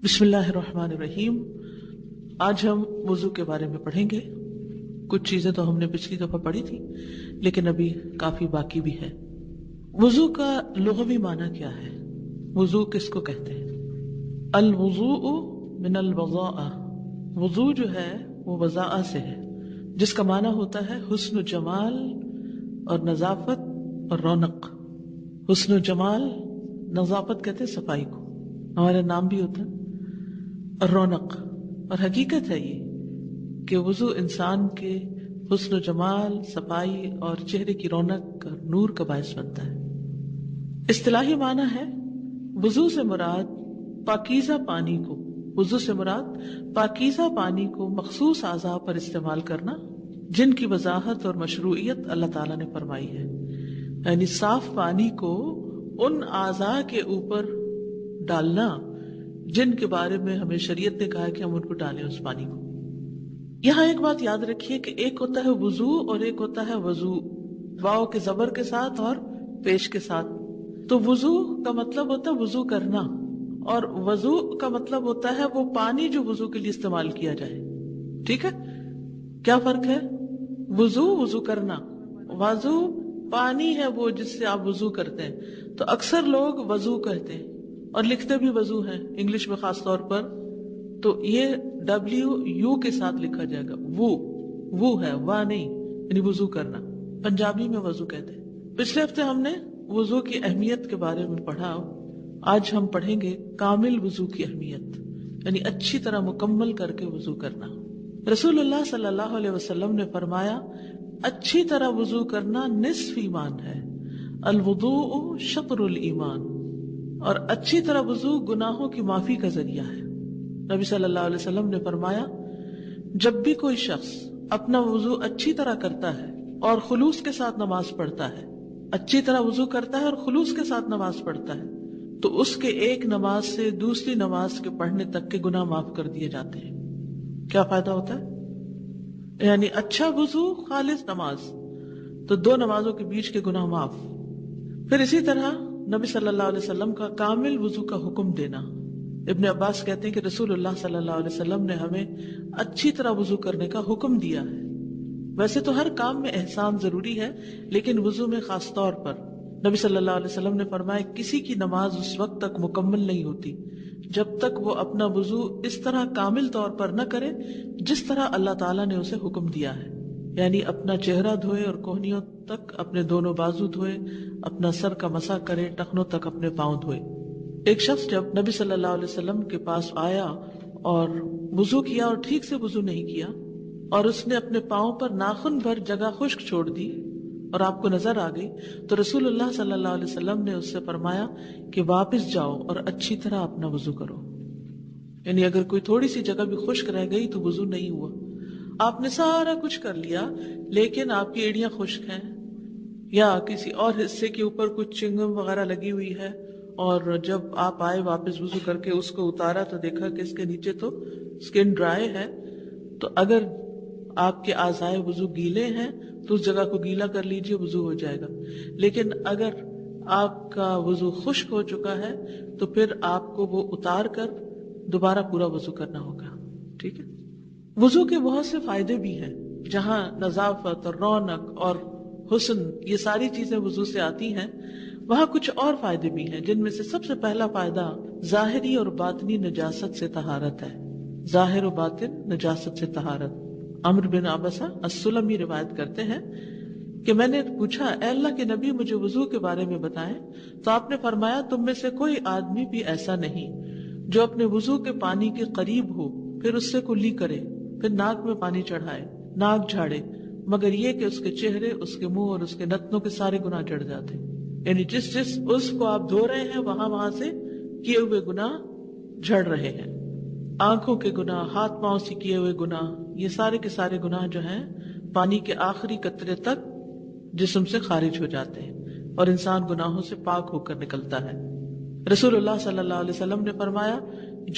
بسم اللہ الرحمن الرحیم۔ آج ہم وضو کے بارے میں پڑھیں گے۔ کچھ چیزیں تو ہم نے پچھلی دفعہ پڑھی تھی لیکن ابھی کافی باقی بھی ہے۔ وضو کا لغوی معنی کیا ہے؟ وضو کس کو کہتے ہیں؟ الوضوء من الوضاء، وضو جو ہے وہ وضاء سے ہے، جس کا معنی ہوتا ہے حسن و جمال اور نظافت اور رونق۔ حسن و جمال، نظافت کہتے ہیں صفائی کو، ہمارا نام بھی ہوتا ہے، اور رونق، اور حقیقت ہے یہ کہ وضو انسان کے حسن و جمال، صفائی اور چہرے کی رونق اور نور کا باعث بنتا ہے۔ اصطلاحی معنی ہے وضو سے مراد پاکیزہ پانی کو، وضو سے مراد پاکیزہ پانی کو مخصوص اعضاء پر استعمال کرنا، جن کی وضاحت اور مشروعیت اللہ تعالیٰ نے فرمائی ہے، یعنی صاف پانی کو ان اعضاء کے اوپر ڈالنا جن کے بارے میں ہمیں شریعت نے کہا ہے کہ ہم ان کو ڈالیں اس پانی کو۔ یہاں ایک بات یاد رکھیے کہ ایک ہوتا ہے وضو اور ایک ہوتا ہے وضو، واو کے زبر کے ساتھ اور پیش کے ساتھ۔ تو وضو کا مطلب ہوتا ہے وضو کرنا، اور وضو کا مطلب ہوتا ہے وہ پانی جو وضو کے لیے استعمال کیا جائے۔ ٹھیک ہے، کیا فرق ہے؟ وضو وضو کرنا، وضو پانی ہے وہ جس سے آپ وضو کرتے ہیں۔ تو اکثر لوگ وضو کہتے ہیں اور لکھتے بھی وضو ہیں، انگلش میں خاص طور پر تو یہ WU کے ساتھ لکھا جائے گا، وہ ہے، وا نہیں، یعنی وضو کرنا۔ پنجابی میں وضو کہتے ہیں۔ پچھلے ہفتے ہم نے وضو کی اہمیت کے بارے میں پڑھا، آج ہم پڑھیں گے کامل وضو کی اہمیت، یعنی اچھی طرح مکمل کر کے وضو کرنا۔ رسول اللہ صلی اللہ علیہ وسلم نے فرمایا اچھی طرح وضو کرنا نصف ایمان ہے، الوضوء شطر الایمان، اور اچھی طرح وضو گناہوں کی معافی کا ذریعہ ہے۔ نبی صلی اللہ علیہ وسلم نے فرمایا جب بھی کوئی شخص اپنا وضو اچھی طرح کرتا ہے اور خلوص کے ساتھ نماز پڑھتا ہے، اچھی طرح وضو کرتا ہے اور خلوص کے ساتھ نماز پڑھتا ہے، تو اس کے ایک نماز سے دوسری نماز کے پڑھنے تک کے گناہ معاف کر دیے جاتے ہیں۔ کیا فائدہ ہوتا ہے؟ یعنی اچھا وضو، خالص نماز، تو دو نمازوں کے بیچ کے گناہ معاف۔ پھر اسی طرح نبی صلی اللہ علیہ وسلم کا کامل وضو کا حکم دینا۔ ابن عباس کہتے ہیں کہ رسول اللہ صلی اللہ علیہ وسلم نے ہمیں اچھی طرح وضو کرنے کا حکم دیا ہے۔ ویسے تو ہر کام میں احسان ضروری ہے، لیکن وضو میں خاص طور پر نبی صلی اللہ علیہ وسلم نے فرمایا کسی کی نماز اس وقت تک مکمل نہیں ہوتی جب تک وہ اپنا وضو اس طرح کامل طور پر نہ کرے جس طرح اللہ تعالیٰ نے اسے حکم دیا ہے، یعنی اپنا چہرہ دھوئے اور کوہنیوں تک اپنے دونوں بازو دھوئے، اپنا سر کا مسح کرے، ٹخنوں تک اپنے پاؤں دھوئے۔ ایک شخص جب نبی صلی اللہ علیہ وسلم کے پاس آیا اور وضو کیا اور ٹھیک سے وضو نہیں کیا، اور اس نے اپنے پاؤں پر ناخن بھر جگہ خشک چھوڑ دی اور آپ کو نظر آ گئی، تو رسول اللہ صلی اللہ علیہ وسلم نے اس سے فرمایا کہ واپس جاؤ اور اچھی طرح اپنا وضو کرو۔ یعنی اگر کوئی تھوڑی سی جگہ بھی خشک رہ گئی تو وضو نہیں ہوا۔ آپ نے سارا کچھ کر لیا لیکن آپ کی ایڑیاں خشک ہیں یا کسی اور حصے کے اوپر کچھ چنگم وغیرہ لگی ہوئی ہے، اور جب آپ آئے واپس وضو کر کے اس کو اتارا تو دیکھا کہ اس کے نیچے تو سکن ڈرائی ہے، تو اگر آپ کے اعضائے وضو گیلے ہیں تو اس جگہ کو گیلا کر لیجئے، وضو ہو جائے گا۔ لیکن اگر آپ کا وضو خشک ہو چکا ہے تو پھر آپ کو وہ اتار کر دوبارہ پورا وضو کرنا ہوگا۔ ٹھیک ہے، وضو کے بہت سے فائدے بھی ہیں، جہاں نظافت اور رونق اور حسن یہ ساری چیزیں وضو سے آتی ہیں، وہاں کچھ اور فائدے بھی ہیں، جن میں سے سب سے پہلا فائدہ ظاہری اور باطنی نجاست سے طہارت ہے۔ ظاہر و باطن نجاست سے طہارت۔ عمرو بن عبسہ السلمی روایت کرتے ہیں کہ میں نے پوچھا اے اللہ کے نبی مجھے وضو کے بارے میں بتائیں، تو آپ نے فرمایا تم میں سے کوئی آدمی بھی ایسا نہیں جو اپنے وضو کے پانی کے قریب ہو پھر اس سے کلی کرے، پھر ناک میں پانی چڑھائے، ناک جھاڑے، مگر یہ کہ اس کے چہرے، اس کے منہ اور اس کے نتنوں کے سارے گناہ جڑ جاتے۔ یعنی جس عضو کو آپ دھو رہے ہیں وہاں سے کیے ہوئے گناہ جھڑ رہے ہیں۔ آنکھوں کے گناہ، ہاتھ پاؤں سے کیے ہوئے گناہ، یہ سارے کے سارے گناہ جو ہیں پانی کے آخری قطرے تک جسم سے خارج ہو جاتے ہیں اور انسان گناہوں سے پاک ہو کر نکلتا ہے۔ رسول اللہ صلی اللہ علیہ وسلم نے فرمایا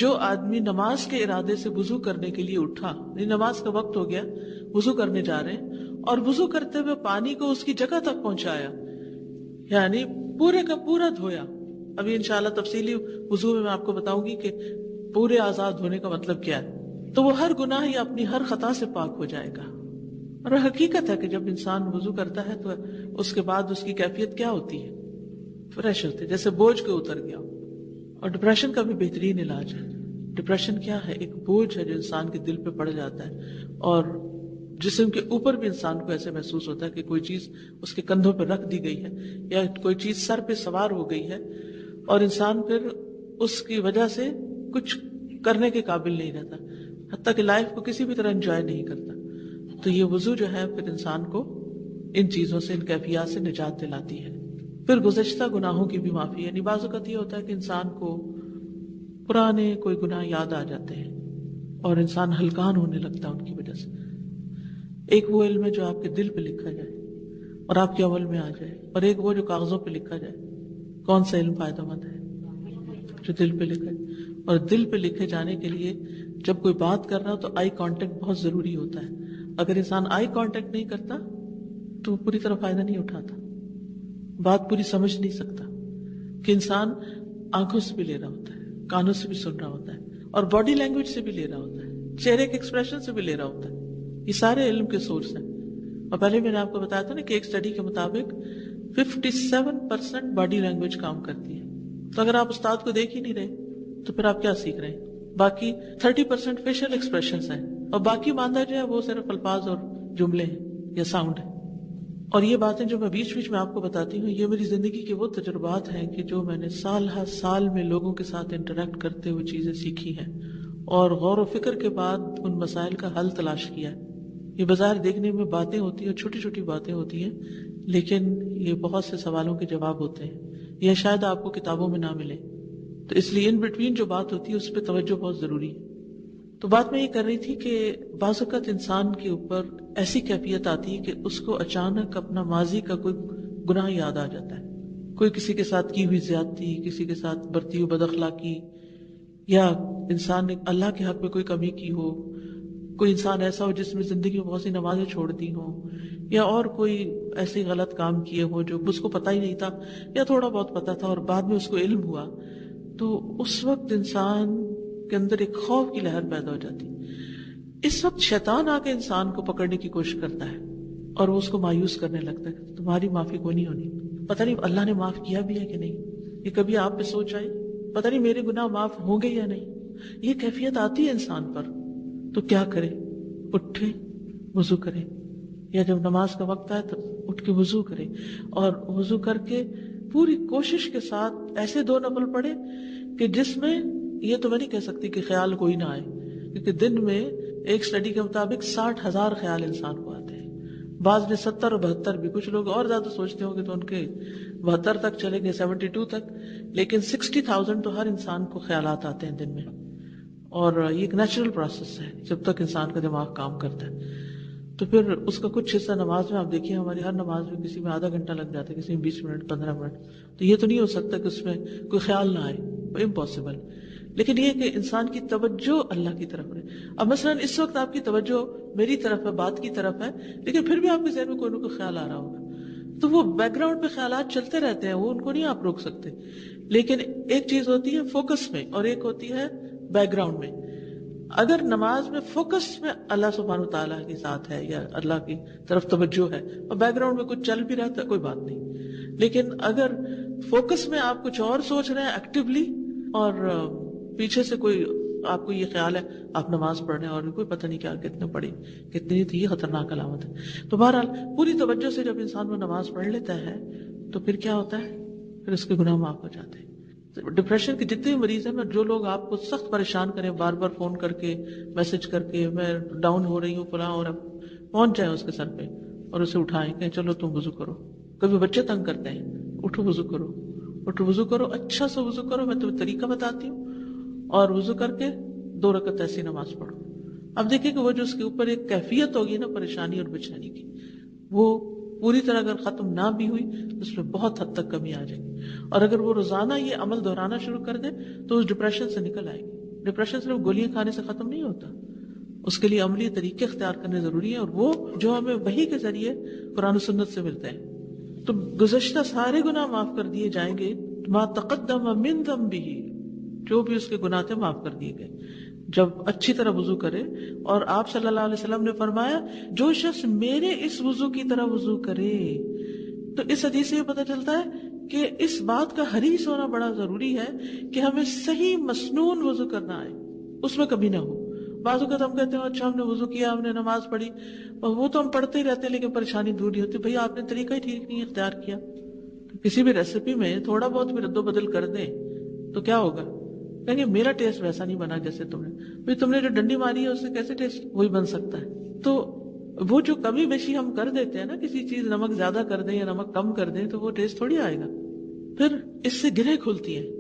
جو آدمی نماز کے ارادے سے وضو کرنے کے لیے اٹھا، یعنی نماز کا وقت ہو گیا، وضو کرنے جا رہے ہیں، اور وضو کرتے ہوئے پانی کو اس کی جگہ تک پہنچایا، یعنی پورے کا پورا دھویا۔ ابھی انشاءاللہ تفصیلی وضو میں آپ کو بتاؤں گی کہ پورے آزاد ہونے کا مطلب کیا ہے، تو وہ ہر گناہ یا اپنی ہر خطا سے پاک ہو جائے گا. اور حقیقت ہے کہ جب انسان وضو کرتا ہے تو اس کے بعد اس کی کیفیت کیا ہوتی ہے؟ فریش ہوتی ہے، جیسے بوجھ کے اتر گیا. اور ڈپریشن کا بھی بہترین علاج ہے. ڈپریشن کیا ہے؟ ایک بوجھ ہے جو انسان کے دل پہ پڑ جاتا ہے اور جسم کے اوپر بھی انسان کو ایسے محسوس ہوتا ہے کہ کوئی چیز اس کے کندھوں پہ رکھ دی گئی ہے یا کوئی چیز سر پہ سوار ہو گئی ہے اور انسان پھر اس کی وجہ سے کچھ کرنے کے قابل نہیں رہتا، حتیٰ کہ لائف کو کسی بھی طرح انجوائے نہیں کرتا. تو یہ وضو جو ہے پھر انسان کو ان چیزوں سے، ان کیفیات سے نجات دلاتی ہے. پھر گزشتہ گناہوں کی بھی معافی ہے. یعنی بعض اوقات یہ ہوتا ہے کہ انسان کو پرانے کوئی گناہ یاد آ جاتے ہیں اور انسان ہلکان ہونے لگتا ہے ان کی وجہ سے. ایک وہ علم ہے جو آپ کے دل پہ لکھا جائے اور آپ کے عمل میں آ جائے، اور ایک وہ جو کاغذوں پہ لکھا جائے. کون سا علم فائدہ مند ہے؟ جو دل پہ لکھا جائے. اور دل پہ لکھے جانے کے لیے جب کوئی بات کر رہا ہو تو آئی کانٹیکٹ بہت ضروری ہوتا ہے. اگر انسان آئی کانٹیکٹ نہیں کرتا تو پوری طرح فائدہ نہیں اٹھاتا، بات پوری سمجھ نہیں سکتا. کہ انسان آنکھوں سے بھی لے رہا ہوتا ہے، کانوں سے بھی سن رہا ہوتا ہے اور باڈی لینگویج سے بھی لے رہا ہوتا ہے، چہرے کے ایکسپریشن سے بھی لے رہا ہوتا ہے. یہ سارے علم کے سورس ہیں. اور پہلے میں نے آپ کو بتایا تھا نا کہ ایک اسٹڈی کے مطابق 57% باڈی لینگویج کام کرتی ہے. تو اگر آپ استاد کو دیکھ ہی نہیں رہے تو پھر آپ کیا سیکھ رہے ہیں؟ باقی 30% فیشل ایکسپریشنز ہیں اور باقی ماندہ جو ہے وہ صرف الفاظ اور جملے ہیں یا ساؤنڈ ہے. اور یہ باتیں جو میں بیچ بیچ میں آپ کو بتاتی ہوں، یہ میری زندگی کے وہ تجربات ہیں کہ جو میں نے سال ہر سال میں لوگوں کے ساتھ انٹریکٹ کرتے ہوئے چیزیں سیکھی ہیں اور غور و فکر کے بعد ان مسائل کا حل تلاش کیا ہے. یہ بظاہر دیکھنے میں باتیں ہوتی ہیں، چھوٹی چھوٹی باتیں ہوتی ہیں، لیکن یہ بہت سے سوالوں کے جواب ہوتے ہیں. یہ شاید آپ کو کتابوں میں نہ ملے، تو اس لیے ان بٹوین جو بات ہوتی ہے اس پہ توجہ بہت ضروری ہے. تو بات میں یہ کر رہی تھی کہ بعض اوقات انسان کے اوپر ایسی کیفیت آتی ہے کہ اس کو اچانک اپنا ماضی کا کوئی گناہ یاد آ جاتا ہے. کوئی کسی کے ساتھ کی ہوئی زیادتی، کسی کے ساتھ برتی ہوئی بد اخلاقی، یا انسان نے اللہ کے حق میں کوئی کمی کی ہو، کوئی انسان ایسا ہو جس میں زندگی میں بہت سی نمازیں چھوڑ دی ہوں، یا اور کوئی ایسے غلط کام کیے ہو جو اس کو پتہ ہی نہیں تھا یا تھوڑا بہت پتہ تھا اور بعد میں اس کو علم ہوا. تو اس وقت انسان کے اندر ایک خوف کی لہر پیدا ہو جاتی. اس وقت شیطان آ کے انسان کو پکڑنے کی کوشش کرتا ہے اور وہ اس کو مایوس کرنے لگتا ہے کہ تمہاری معافی کو نہیں ہونی. پتہ نہیں اللہ نے معاف کیا بھی ہے کہ نہیں. یہ کبھی آپ پہ سوچ آئی؟ پتہ نہیں میرے گناہ معاف ہوں گے یا نہیں. یہ کیفیت آتی ہے انسان پر. تو کیا کرے؟ اٹھے، وضو کرے، یا جب نماز کا وقت آئے تو اٹھ کے وضو کرے اور وضو کر کے پوری کوشش کے ساتھ ایسے 2 نفل پڑھے کہ جس میں یہ تو میں نہیں کہہ سکتی کہ خیال کوئی نہ آئے، کیونکہ دن میں ایک اسٹڈی کے مطابق 60,000 خیال انسان کو آتے ہیں. بعض نے 70 اور 72 بھی. کچھ لوگ اور زیادہ سوچتے ہوں گے تو ان کے 72 تک چلیں گے، 72 تک. لیکن 60,000 تو ہر انسان کو خیالات آتے ہیں دن میں. اور یہ ایک نیچرل پروسیس ہے جب تک انسان کا دماغ کام کرتا ہے. تو پھر اس کا کچھ حصہ نماز میں، آپ دیکھیے ہماری ہر نماز میں کسی میں آدھا گھنٹہ لگ جاتا ہے، کسی میں 20 منٹ، 15 منٹ. تو یہ تو نہیں ہو سکتا کہ اس میں کوئی خیال نہ آئے، امپاسبل. لیکن یہ کہ انسان کی توجہ اللہ کی طرف رہے. اب مثلا اس وقت آپ کی توجہ میری طرف ہے، بات کی طرف ہے، لیکن پھر بھی آپ کے ذہن میں کوئی نہ کوئی خیال آ رہا ہوگا. تو وہ بیک گراؤنڈ پہ خیالات چلتے رہتے ہیں، وہ ان کو نہیں آپ روک سکتے. لیکن ایک چیز ہوتی ہے فوکس میں اور ایک ہوتی ہے بیک گراؤنڈ میں. اگر نماز میں فوکس میں اللہ سبحانہ تعالیٰ کے ساتھ ہے یا اللہ کی طرف توجہ ہے اور بیک گراؤنڈ میں کچھ چل بھی رہا ہے کوئی بات نہیں. لیکن اگر فوکس میں آپ کچھ اور سوچ رہے ہیں ایکٹیولی اور پیچھے سے کوئی آپ کو یہ خیال ہے آپ نماز پڑھ رہے ہیں اور کوئی پتہ نہیں کیا کتنے پڑھی کتنی تھی، یہ خطرناک علامت ہے. تو بہرحال پوری توجہ سے جب انسان وہ نماز پڑھ لیتا ہے تو پھر کیا ہوتا ہے؟ پھر اس کے گناہ معاف ہو جاتے ہیں. ڈپریشن کے جتنے مریض ہیں، جو لوگ آپ کو سخت پریشان کریں، بار بار فون کر کے، میسج کر کے، میں ڈاؤن ہو رہی ہوں فلاں، اور اب پہنچ جائیں اس کے سر پہ اور اسے اٹھائیں کہ چلو تم وضو کرو. کبھی بچے تنگ کرتے ہیں، اٹھو وضو کرو، اٹھو وضو کرو، اچھا سا وضو کرو، میں تمہیں طریقہ بتاتی ہوں، اور وضو کر کے 2 رکعت ایسی نماز پڑھو. اب دیکھیں کہ وہ جو اس کے اوپر ایک کیفیت ہوگی نا پریشانی اور بے چینی کی، وہ پوری طرح اگر ختم نہ بھی ہوئی تو اس میں بہت حد تک کمی آ جائے گی. اور اگر وہ روزانہ یہ عمل دہرانا شروع کر دے تو اس ڈپریشن سے نکل آئے گی. ڈپریشن صرف گولیاں کھانے سے ختم نہیں ہوتا، اس کے لیے عملی طریقے اختیار کرنے ضروری ہیں، اور وہ جو ہمیں وحی کے ذریعے قرآن و سنت سے ملتے ہیں. تو گزشتہ سارے گناہ معاف کر دیے جائیں گے. ما تقدم من ذنبہ، جو بھی اس کے گناہ تھے معاف کر دیے گئے جب اچھی طرح وضو کرے. اور آپ صلی اللہ علیہ وسلم نے فرمایا جو شخص میرے اس وضو کی طرح وضو کرے. تو اس حدیث سے یہ پتہ چلتا ہے کہ اس بات کا حریص ہونا بڑا ضروری ہے کہ ہمیں صحیح مسنون وضو کرنا آئے, اس میں کمی نہ ہو. بعض اوقات ہم کہتے ہیں اچھا ہم نے وضو کیا, ہم نے نماز پڑھی, اور وہ تو ہم پڑھتے ہی رہتے ہیں لیکن پریشانی دور نہیں ہوتی. بھئی آپ نے طریقہ ہی ٹھیک نہیں اختیار کیا. کسی بھی ریسیپی میں تھوڑا بہت بھی رد و بدل کر دیں تو کیا ہوگا, کہیں گے میرا ٹیسٹ ویسا نہیں بنا جیسے تم نے. بھئی تم نے جو ڈنڈی ماری ہے اس سے کیسے ٹیسٹ وہی بن سکتا ہے. تو وہ جو کمی بیشی ہم کر دیتے ہیں نا, کسی چیز نمک زیادہ کر دیں یا نمک کم کر دیں تو وہ ٹیسٹ تھوڑی آئے گا. پھر اس سے گرہیں کھلتی ہیں.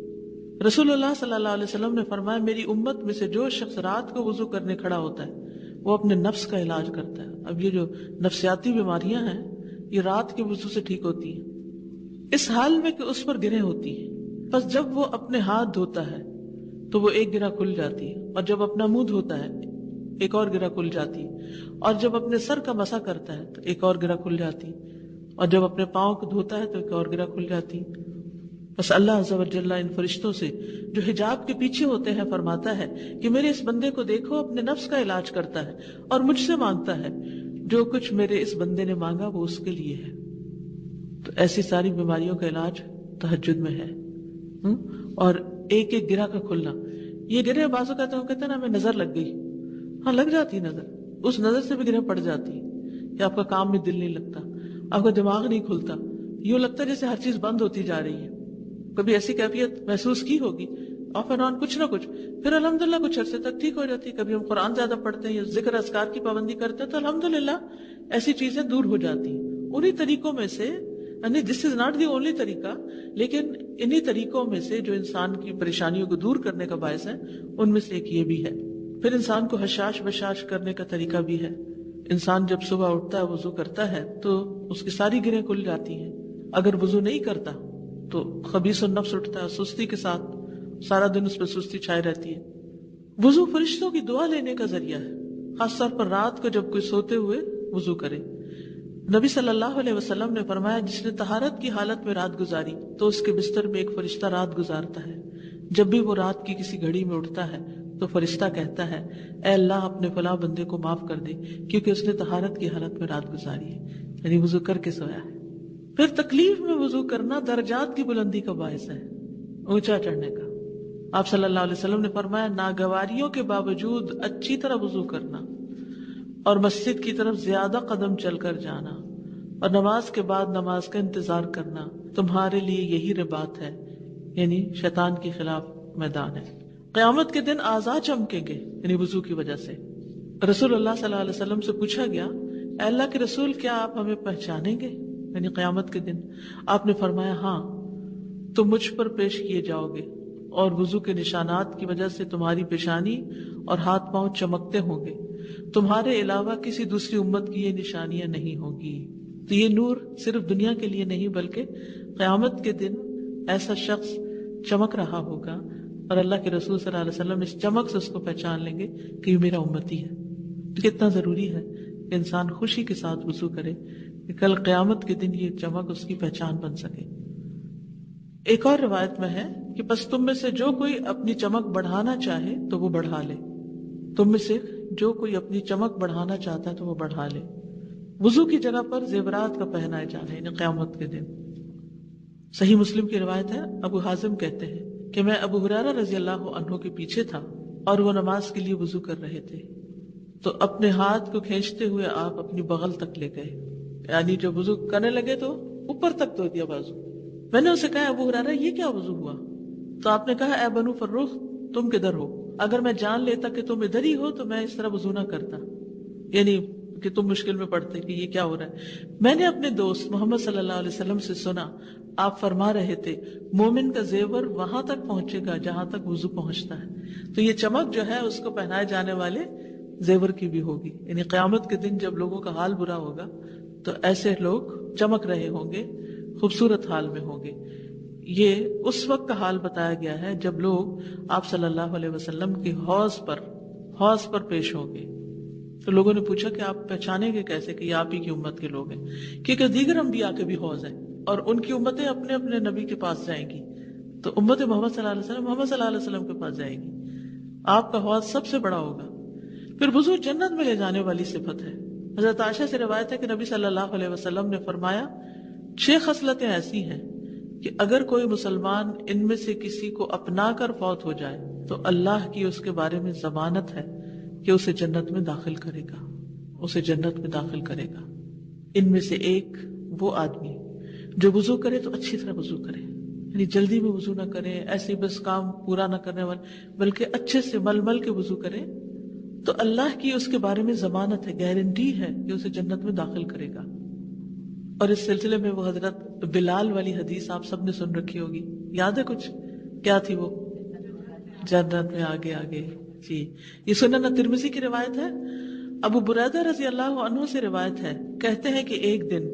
رسول اللہ صلی اللہ علیہ وسلم نے فرمایا میری امت میں سے جو شخص رات کو وضو کرنے کھڑا ہوتا ہے وہ اپنے نفس کا علاج کرتا ہے. اب یہ جو نفسیاتی بیماریاں ہیں یہ رات کے وضو سے ٹھیک ہوتی ہیں, اس حال میں کہ اس پر گرہیں ہوتی ہیں. بس جب وہ اپنے ہاتھ دھوتا ہے تو وہ ایک گرہ کھل جاتی ہے, اور جب اپنا منہ دھوتا ہے ایک اور گرہ کھل جاتی ہے, اور جب اپنے سر کا مسح کرتا ہے تو ایک اور گرہ کھل جاتی ہے, اور جب اپنے پاؤں کو دھوتا ہے تو ایک اور گرہ کھل جاتی ہے. بس اللہ عز و جل ان فرشتوں سے جو حجاب کے پیچھے ہوتے ہیں فرماتا ہے کہ میرے اس بندے کو دیکھو, اپنے نفس کا علاج کرتا ہے اور مجھ سے مانگتا ہے, جو کچھ میرے اس بندے نے مانگا وہ اس کے لیے ہے. تو ایسی ساری بیماریوں کا علاج تہجد میں ہے. اور ایک ایک گرہ کا کھلنا, یہ گرہ بعض کہتے ہیں نا ہمیں نظر لگ گئی, ہاں لگ جاتی نظر, اس نظر سے بھی گرہ پڑ جاتی ہے کہ آپ کا کام میں دل نہیں لگتا, آپ کا دماغ نہیں کھلتا, یوں لگتا ہے جیسے ہر چیز بند ہوتی جا رہی ہے. کبھی ایسی کیفیت محسوس کی ہوگی, آف اینڈ آن کچھ نہ کچھ, پھر الحمدللہ کچھ عرصے تک ٹھیک ہو جاتی ہے. کبھی ہم قرآن زیادہ پڑھتے ہیں یا ذکر اذکار کی پابندی کرتے ہیں تو الحمدللہ ایسی چیزیں دور ہو جاتی ہیں. انہی طریقوں میں سے, یعنی دس از ناٹ دی اونلی طریقہ, لیکن انہی طریقوں میں سے جو انسان کی پریشانیوں کو دور کرنے کا باعث ہے ان میں سے ایک یہ بھی ہے. پھر انسان کو حشاش بشاش کرنے کا طریقہ بھی ہے. انسان جب صبح اٹھتا ہے وضو کرتا ہے تو اس کی ساری گرہیں کھل جاتی ہیں. اگر وضو نہیں کرتا تو خبیث النفس اٹھتا ہے, سستی کے ساتھ سارا دن اس پہ سستی چھائی رہتی ہے. وضو فرشتوں کی دعا لینے کا ذریعہ ہے, خاص طور پر رات کو جب کوئی سوتے ہوئے وضو کرے. نبی صلی اللہ علیہ وسلم نے فرمایا جس نے طہارت کی حالت میں رات گزاری تو اس کے بستر میں ایک فرشتہ رات گزارتا ہے. جب بھی وہ رات کی کسی گھڑی میں اٹھتا ہے تو فرشتہ کہتا ہے اے اللہ اپنے فلاں بندے کو معاف کر دے کیونکہ اس نے طہارت کی حالت میں رات گزاری ہے, یعنی وضو کر کے سویا ہے. پھر تکلیف میں وضو کرنا درجات کی بلندی کا باعث ہے, اونچا چڑھنے کا. آپ صلی اللہ علیہ وسلم نے فرمایا ناگواریوں کے باوجود اچھی طرح وضو کرنا, اور مسجد کی طرف زیادہ قدم چل کر جانا, اور نماز کے بعد نماز کا انتظار کرنا تمہارے لیے یہی رباط ہے, یعنی شیطان کے خلاف میدان ہے. قیامت کے دن اعضاء چمکیں گے یعنی وضو کی وجہ سے. رسول اللہ صلی اللہ علیہ وسلم سے پوچھا گیا اے اللہ کے رسول کیا آپ ہمیں پہچانیں گے یعنی قیامت کے دن؟ آپ نے فرمایا ہاں, تم مجھ پر پیش کیے جاؤ گے اور وضو کے نشانات کی وجہ سے تمہاری پیشانی اور ہاتھ پاؤں چمکتے ہوں گے, تمہارے علاوہ کسی دوسری امت کی یہ نشانیاں نہیں ہوں گی. تو یہ نور صرف دنیا کے لیے نہیں بلکہ قیامت کے دن ایسا شخص چمک رہا ہوگا اور اللہ کے رسول صلی اللہ علیہ وسلم اس چمک سے اس کو پہچان لیں گے کہ یہ میرا امتی ہے. کتنا ضروری ہے کہ انسان خوشی کے ساتھ وضو کرے کہ کل قیامت کے دن یہ چمک اس کی پہچان بن سکے. ایک اور روایت میں ہے کہ بس تم میں سے جو کوئی اپنی چمک بڑھانا چاہے تو وہ بڑھا لے, تم میں سے جو کوئی اپنی چمک بڑھانا چاہتا ہے تو وہ بڑھا لے. وضو کی جگہ پر زیورات کا پہنائے جانا یعنی قیامت کے دن. صحیح مسلم کی روایت ہے, ابو حازم کہتے ہیں کہ میں ابو ہریرہ رضی اللہ عنہ کے پیچھے تھا اور وہ نماز کے لیے وضو کر رہے تھے, تو اپنے ہاتھ کو کھینچتے ہوئے آپ اپنی بغل تک لے گئے, یعنی جب وضو کرنے لگے تو اوپر تک دھو دیا بازو. میں نے اسے کہا ابو ہریرہ یہ کیا وضو ہوا؟ تو آپ نے کہا اے بنو فروخ تم کدھر ہو؟ اگر میں جان لیتا کہ تم ادھر ہی ہو تو میں اس طرح وضو نہ کرتا, یعنی کہ تم مشکل میں پڑتے کہ یہ کیا ہو رہا ہے. میں نے اپنے دوست محمد صلی اللہ علیہ وسلم سے سنا آپ فرما رہے تھے مومن کا زیور وہاں تک پہنچے گا جہاں تک وضو پہنچتا ہے. تو یہ چمک جو ہے اس کو پہنائے جانے والے زیور کی بھی ہوگی, یعنی قیامت کے دن جب لوگوں کا حال برا ہوگا تو ایسے لوگ چمک رہے ہوں گے, خوبصورت حال میں ہوں گے. یہ اس وقت کا حال بتایا گیا ہے جب لوگ آپ صلی اللہ علیہ وسلم کے حوض پر پیش ہوں گے. تو لوگوں نے پوچھا کہ آپ پہچانیں گے کیسے کہ یہ آپ ہی کی امت کے لوگ ہیں؟ کیونکہ دیگر انبیاء کے بھی حوض ہیں اور ان کی امتیں اپنے اپنے نبی کے پاس جائیں گی. تو امت محمد صلی اللہ علیہ وسلم محمد صلی اللہ علیہ وسلم کے پاس جائے گی، آپ کا حوض سب سے بڑا ہوگا۔ پھر وضو جنت میں لے جانے والی صفت ہے۔ حضرت عائشہ سے روایت ہے کہ نبی صلی اللہ علیہ وسلم نے فرمایا 6 خصلتیں ایسی ہیں کہ اگر کوئی مسلمان ان میں سے کسی کو اپنا کر فوت ہو جائے تو اللہ کی اس کے بارے میں ضمانت ہے کہ اسے جنت میں داخل کرے گا، اسے جنت میں داخل کرے گا۔ ان میں سے ایک وہ آدمی جو وضو کرے تو اچھی طرح وضو کرے، یعنی جلدی میں وضو نہ کرے، ایسے بس کام پورا نہ کرنے والے، بلکہ اچھے سے مل مل کے وضو کرے، تو اللہ کی اس کے بارے میں ضمانت ہے، گارنٹی ہے کہ اسے جنت میں داخل کرے گا۔ اور اس سلسلے میں وہ حضرت بلال والی حدیث آپ سب نے سن رکھی ہوگی، یاد ہے کچھ؟ کیا تھی وہ؟ جنت میں آگے آگے، جی یہ سنن ترمذی کی روایت ہے۔ ابو بریدہ رضی اللہ عنہ سے روایت ہے، کہتے ہیں کہ ایک دن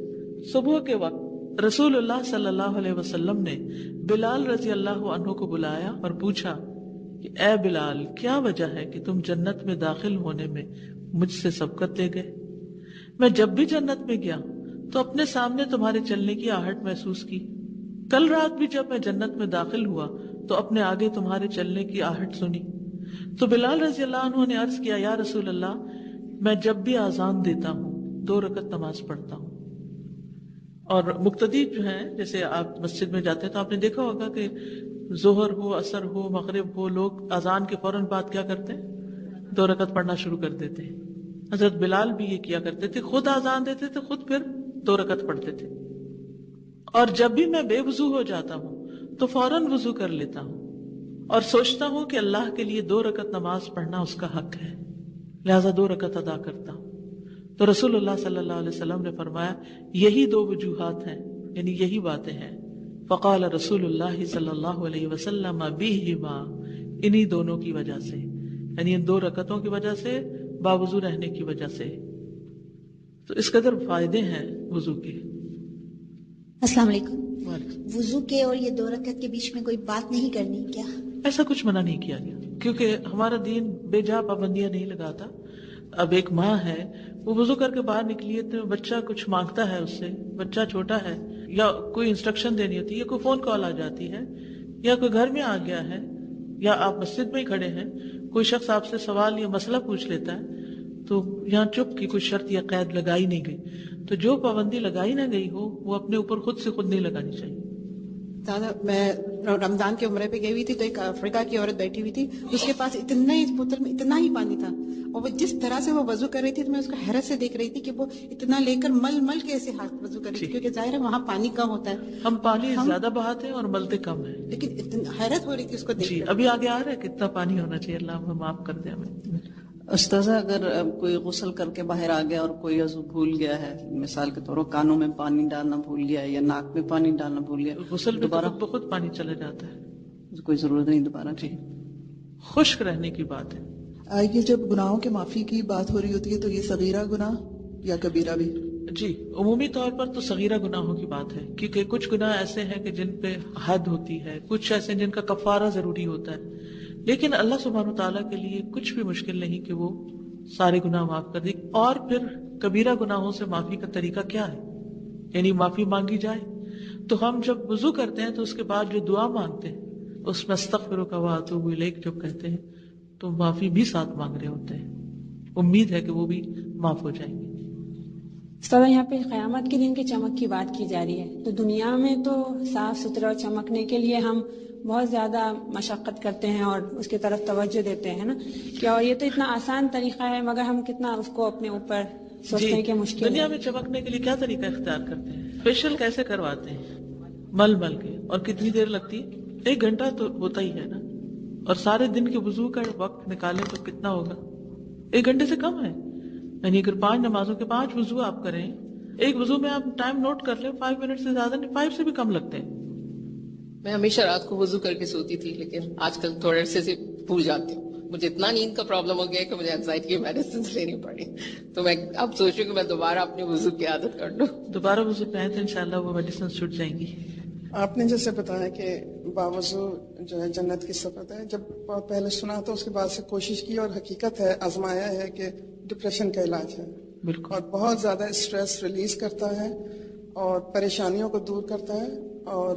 صبح کے وقت رسول اللہ صلی اللہ علیہ وسلم نے بلال رضی اللہ عنہ کو بلایا اور پوچھا کہ اے بلال، کیا وجہ ہے کہ تم جنت میں داخل ہونے میں مجھ سے سبقت لے گئے؟ میں جب بھی جنت میں گیا تو اپنے سامنے تمہارے چلنے کی آہٹ محسوس کی، کل رات بھی جب میں جنت میں داخل ہوا تو اپنے آگے تمہارے چلنے کی آہٹ سنی۔ تو بلال رضی اللہ عنہ نے عرض کیا، یا رسول اللہ، میں جب بھی آذان دیتا ہوں 2 رکعت نماز پڑھتا ہوں۔ اور مقتدی جو ہیں، جیسے آپ مسجد میں جاتے ہیں تو آپ نے دیکھا ہوگا کہ ظہر ہو، عصر ہو، مغرب ہو، لوگ اذان کے فوراً بعد کیا کرتے ہیں؟ 2 رکعت پڑھنا شروع کر دیتے ہیں۔ حضرت بلال بھی یہ کیا کرتے تھے، خود اذان دیتے تھے، خود پھر 2 رکعت پڑھتے تھے۔ اور جب بھی میں بے وضو ہو جاتا ہوں تو فوراً وضو کر لیتا ہوں اور سوچتا ہوں کہ اللہ کے لیے 2 رکعت نماز پڑھنا اس کا حق ہے، لہذا 2 رکعت ادا کرتا ہوں۔ تو رسول اللہ صلی اللہ علیہ وسلم نے فرمایا یہی 2 وجوہات ہیں، یعنی یہی باتیں ہیں۔ فقال رسول اللہ صلی اللہ علیہ وسلم بہما، انہی دونوں کی وجہ سے، یعنی ان 2 رکعتوں کی وجہ سے، باوضو رہنے کی وجہ سے۔ تو اس قدر فائدے ہیں وضو کے۔ السلام علیکم۔ وضو کے اور یہ 2 رکعت کے بیچ میں کوئی بات نہیں کرنی کیا؟ ایسا کچھ منع نہیں کیا گیا، کیونکہ ہمارا دین بے جا پابندیاں نہیں لگاتا۔ اب ایک ماں ہے، وہ وضو کر کے باہر نکلی ہے تو بچہ کچھ مانگتا ہے اس سے، بچہ چھوٹا ہے، یا کوئی انسٹرکشن دینی ہوتی ہے، یا کوئی فون کال آ جاتی ہے، یا کوئی گھر میں آ گیا ہے، یا آپ مسجد میں ہی کھڑے ہیں، کوئی شخص آپ سے سوال یا مسئلہ پوچھ لیتا ہے، تو یہاں چپ کی کوئی شرط یا قید لگائی نہیں گئی۔ تو جو پابندی لگائی نہ گئی ہو وہ اپنے اوپر خود سے خود نہیں لگانی چاہیے۔ دادا، میں رمضان کے عمرے پہ گئی ہوئی تھی تو ایک افریقہ کی عورت بیٹھی ہوئی تھی، اس کے پاس اتنا ہی بوتل میں اتنا ہی پانی تھا، اور وہ جس طرح سے وہ وضو کر رہی تھی تو میں اس کو حیرت سے دیکھ رہی تھی کہ وہ اتنا لے کر مل مل کے ایسے ہاتھ وضو کر رہی تھی، کیونکہ ظاہر ہے وہاں پانی کم ہوتا ہے، ہم پانی زیادہ بہاتے ہیں اور ملتے کم ہیں، لیکن حیرت ہو رہی تھی اس کو دیکھ کر۔ ابھی آگے آ رہا ہے کتنا پانی ہونا چاہیے، اللہ ہمیں معاف کر دے ہمیں۔ استاذہ، اگر کوئی غسل کر کے باہر آ گیا اور کوئی عضو بھول گیا ہے، مثال کے طور پر کانوں میں پانی ڈالنا بھول گیا ہے یا ناک میں پانی ڈالنا بھول گیا، غسل میں دوبارہ بہت پانی چلا جاتا ہے، کوئی ضرورت نہیں دوبارہ؟ جی خشک رہنے کی بات ہے۔ یہ جب گناہوں کے معافی کی بات ہو رہی ہوتی ہے تو یہ صغیرہ گناہ یا کبیرہ بھی؟ جی عمومی طور پر تو صغیرہ گناہوں کی بات ہے، کیونکہ کچھ گناہ ایسے ہیں کہ جن پہ حد ہوتی ہے، کچھ ایسے جن کا کفارہ ضروری ہوتا ہے، لیکن اللہ سبحانہ تعالیٰ کے لیے کچھ بھی مشکل نہیں کہ وہ سارے گناہ معاف کر دے۔ اور پھر کبیرہ گناہوں سے معافی کا طریقہ کیا ہے؟ یعنی معافی مانگی جائے، تو ہم جب وضو کرتے ہیں تو اس کے بعد جو دعا مانگتے ہیں اس میں استغفرک واتوب الیک جب کہتے ہیں تو معافی بھی ساتھ مانگ رہے ہوتے ہیں، امید ہے کہ وہ بھی معاف ہو جائیں گے۔ استاد، یہاں پہ قیامت کے دن کی چمک کی بات کی جا رہی ہے، تو دنیا میں تو صاف ستھرا چمکنے کے لیے ہم بہت زیادہ مشقت کرتے ہیں اور اس کی طرف توجہ دیتے ہیں نا، کیا اور یہ تو اتنا آسان طریقہ ہے، مگر ہم کتنا اس کو اپنے اوپر سوچتے ہیں کہ مشکل ہے۔ دنیا میں چمکنے کے لیے کیا طریقہ اختیار کرتے ہیں؟ فیشل کیسے کرواتے ہیں؟ مل مل کے، اور کتنی دیر لگتی ہے؟ 1 گھنٹہ تو ہوتا ہی ہے نا، اور سارے دن کے وضو کا وقت نکالیں تو کتنا ہوگا؟ 1 گھنٹے سے کم ہے، یعنی اگر 5 نمازوں کے 5 وضو آپ کریں، ایک وضو میں آپ ٹائم نوٹ کر لیں، 5 منٹ سے زیادہ نہیں، 5 سے بھی کم لگتے ہیں۔ میں ہمیشہ رات کو وضو کر کے سوتی تھی، لیکن آج کل تھوڑے سے بھول جاتی ہوں، مجھے اتنا نیند کا پرابلم ہو گیا کہ مجھے اینزائٹی کی میڈیسنز لینی پڑی، تو میں اب سوچ رہی ہوں کہ میں دوبارہ اپنے وضو کی عادت کر لوں۔ دوبارہ وضو پہ آئے تو انشاءاللہ وہ میڈیسن چھوٹ جائیں گی۔ آپ نے جیسے بتایا کہ باوضو جو ہے جنت کی صفت ہے، جب پہلے سنا تو اس کے بعد سے کوشش کی اور حقیقت ہے، آزمایا ہے کہ ڈپریشن کا علاج ہے، بالکل، اور بہت زیادہ اسٹریس ریلیز کرتا ہے اور پریشانیوں کو دور کرتا ہے، اور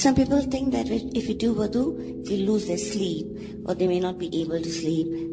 Some people think that if you do wudu, they lose their sleep or they may not be able to sleep.